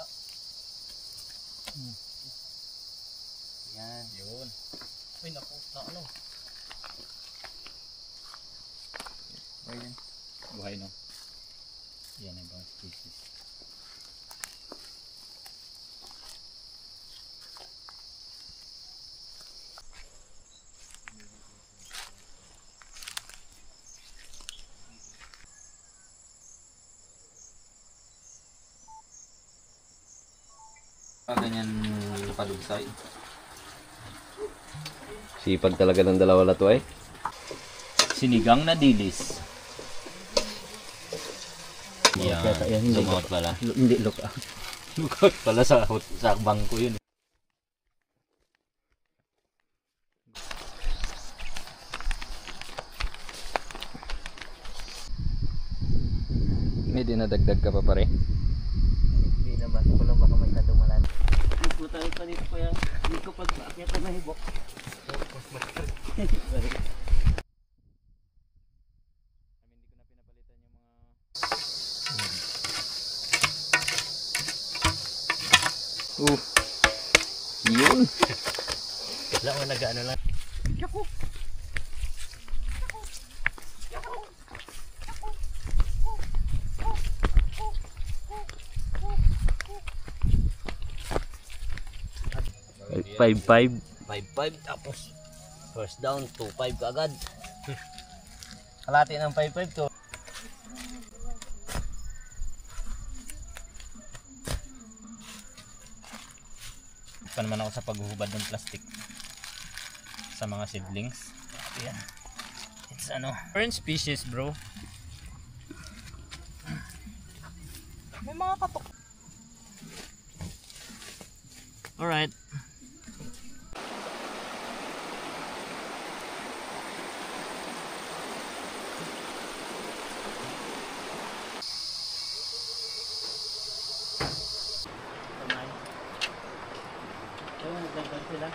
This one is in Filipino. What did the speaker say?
Wala. Yan. Yun. Uy, naku, na ano. Ayan. Buhay no. Yan ang ibang species. Ganyan padugsay. Sipag talaga ng dalawa na to eh. Sinigang na dilis. Yan. Lumot pala. Hindi, look. Lumot pala sa bangko yun. May dinadagdag ka pa pare. Hindi naman ko lang baka masyadong malalim. Hindi tayo pa dito po yan. Hindi ko pag-aakyat na hibok. Yun. Wala mo nag-ano lang. Yako! 5-5. 5-5 tapos first down 2-5 kaagad. Kalati ng 5-5 to. Pa naman ako sa paghuhubad ng plastic sa mga seedlings. Ayan. It's ano, fern species, bro. May mga katok. Alright. Ayun, nagdagdag sila.